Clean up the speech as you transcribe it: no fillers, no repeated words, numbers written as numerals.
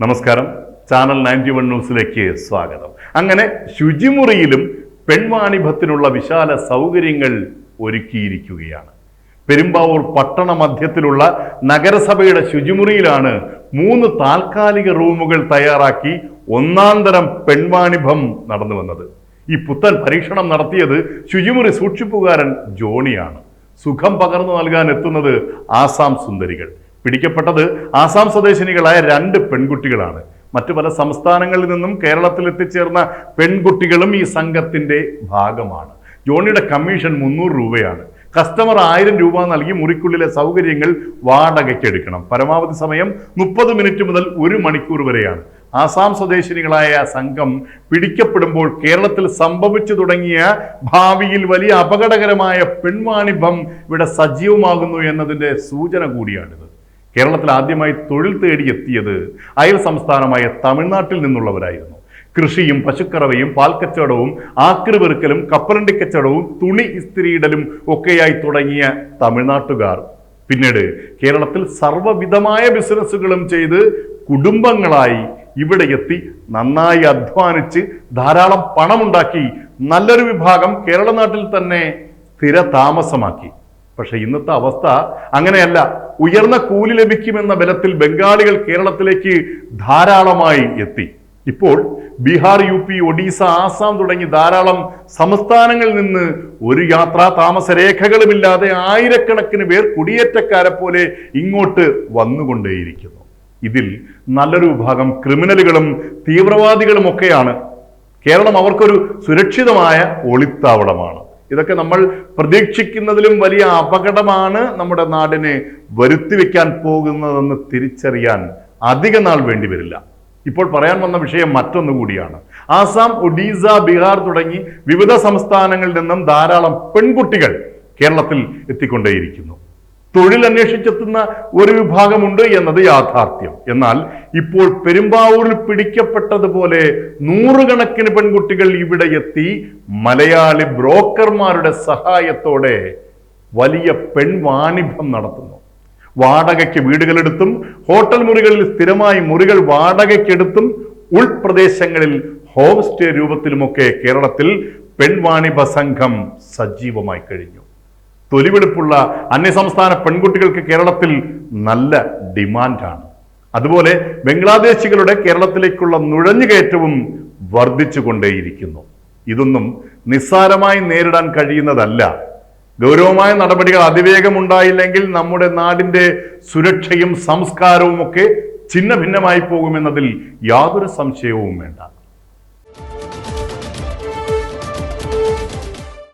നമസ്കാരം, ചാനൽ 91 ന്യൂസിലേക്ക് സ്വാഗതം. അങ്ങനെ ശുചിമുറിയിലും പെൺവാണിഭത്തിനുള്ള വിശാല സൗകര്യങ്ങൾ ഒരുക്കിയിരിക്കുകയാണ്. പെരുമ്പാവൂർ പട്ടണ മധ്യത്തിലുള്ള നഗരസഭയുടെ ശുചിമുറിയിലാണ് 3 താൽക്കാലിക റൂമുകൾ തയ്യാറാക്കി ഒന്നാന്തരം പെൺവാണിഭം നടന്നു വന്നത്. ഈ പുത്തൻ പരീക്ഷണം നടത്തിയത് ശുചിമുറി സൂക്ഷിപ്പുകാരൻ ജോണിയാണ്. സുഖം പകർന്നു നൽകാൻ എത്തുന്നത് ആസാം സുന്ദരികൾ. പിടിക്കപ്പെട്ടത് ആസാം സ്വദേശിനികളായ 2 പെൺകുട്ടികളാണ്. മറ്റു പല സംസ്ഥാനങ്ങളിൽ നിന്നും കേരളത്തിൽ എത്തിച്ചേർന്ന പെൺകുട്ടികളും ഈ സംഘത്തിന്റെ ഭാഗമാണ്. ജോണിയുടെ കമ്മീഷൻ 300 രൂപയാണ്. കസ്റ്റമർ 1000 രൂപ നൽകി മുറിക്കുള്ളിലെ സൗകര്യങ്ങൾ വാടകയ്ക്കെടുക്കണം. പരമാവധി സമയം 30 മിനിറ്റ് മുതൽ 1 മണിക്കൂർ വരെയാണ്. ആസാം സ്വദേശിനികളായ സംഘം പിടിക്കപ്പെടുമ്പോൾ കേരളത്തിൽ സംഭവിച്ചു തുടങ്ങിയ ഭാവിയിൽ വലിയ അപകടകരമായ പെൺവാണിഭം ഇവിടെ സജീവമാകുന്നു എന്നതിന്റെ സൂചന കൂടിയാണിത്. കേരളത്തിൽ ആദ്യമായി തൊഴിൽ തേടി എത്തിയത് അയൽ സംസ്ഥാനമായ തമിഴ്നാട്ടിൽ നിന്നുള്ളവരായിരുന്നു. കൃഷിയും പശുക്കറവയും പാൽക്കച്ചവടവും ആക്രിപെറുക്കലും കപ്പലണ്ടി കച്ചവടവും തുണി ഇസ്തിരിയിടലും ഒക്കെയായി തുടങ്ങിയ തമിഴ്നാട്ടുകാർ പിന്നീട് കേരളത്തിൽ സർവ്വവിധമായ ബിസിനസ്സുകളും ചെയ്ത് കുടുംബങ്ങളായി ഇവിടെ എത്തി നന്നായി അധ്വാനിച്ച് ധാരാളം പണമുണ്ടാക്കി നല്ലൊരു വിഭാഗം കേരള നാട്ടിൽ തന്നെ സ്ഥിര താമസമാക്കി. പക്ഷെ ഇന്നത്തെ അവസ്ഥ അങ്ങനെയല്ല. ഉയർന്ന കൂലി ലഭിക്കുമെന്ന ബലത്തിൽ ബംഗാളികൾ കേരളത്തിലേക്ക് ധാരാളമായി എത്തി. ഇപ്പോൾ ബീഹാർ, UP, ഒഡീസ, ആസാം തുടങ്ങി ധാരാളം സംസ്ഥാനങ്ങളിൽ നിന്ന് ഒരു യാത്രാ താമസ രേഖകളുമില്ലാതെ ആയിരക്കണക്കിന് പേർ കുടിയേറ്റക്കാരെ പോലെ ഇങ്ങോട്ട് വന്നുകൊണ്ടേയിരിക്കുന്നു. ഇതിൽ നല്ലൊരു വിഭാഗം ക്രിമിനലുകളും തീവ്രവാദികളും ഒക്കെയാണ്. കേരളം അവർക്കൊരു സുരക്ഷിതമായ ഒളിത്താവളമാണ്. ഇതൊക്കെ നമ്മൾ പ്രതീക്ഷിക്കുന്നതിലും വലിയ അപകടമാണ് നമ്മുടെ നാടിനെ വരുത്തിവെക്കാൻ പോകുന്നതെന്ന് തിരിച്ചറിയാൻ അധിക നാൾ വേണ്ടിവരില്ല. ഇപ്പോൾ പറയാൻ വന്ന വിഷയം മറ്റൊന്നുകൂടിയാണ്. ആസാം, ഒഡീസ, ബീഹാർ തുടങ്ങി വിവിധ സംസ്ഥാനങ്ങളിൽ നിന്നും ധാരാളം പെൺകുട്ടികൾ കേരളത്തിൽ എത്തിക്കൊണ്ടേയിരിക്കുന്നു. തൊഴിൽ അന്വേഷിച്ചെത്തുന്ന ഒരു വിഭാഗമുണ്ട് എന്നത് യാഥാർത്ഥ്യം. എന്നാൽ ഇപ്പോൾ പെരുമ്പാവൂരിൽ പിടിക്കപ്പെട്ടതുപോലെ 100 കണക്കിന് പെൺകുട്ടികൾ ഇവിടെ എത്തി മലയാളി ബ്രോക്കർമാരുടെ സഹായത്തോടെ വലിയ പെൺവാണിഭം നടത്തുന്നു. വാടകയ്ക്ക് വീടുകളെടുത്തും ഹോട്ടൽ മുറികളിൽ സ്ഥിരമായി മുറികൾ വാടകയ്ക്കെടുത്തും ഉൾപ്രദേശങ്ങളിൽ ഹോം സ്റ്റേ രൂപത്തിലുമൊക്കെ കേരളത്തിൽ പെൺവാണിഭ സംഘം സജീവമായി കഴിഞ്ഞു. തൊലിവെടുപ്പുള്ള അന്യസംസ്ഥാന പെൺകുട്ടികൾക്ക് കേരളത്തിൽ നല്ല ഡിമാൻഡാണ്. അതുപോലെ ബംഗ്ലാദേശികളുടെ കേരളത്തിലേക്കുള്ള നുഴഞ്ഞുകയറ്റവും വർദ്ധിച്ചു കൊണ്ടേയിരിക്കുന്നു. ഇതൊന്നും നിസ്സാരമായി നേരിടാൻ കഴിയുന്നതല്ല. ഗൗരവമായ നടപടികൾ അതിവേഗം ഉണ്ടായില്ലെങ്കിൽ നമ്മുടെ നാടിന്റെ സുരക്ഷയും സംസ്കാരവും ഒക്കെ ഛിന്ന ഭിന്നമായി പോകുമെന്നതിൽ യാതൊരു സംശയവും വേണ്ട.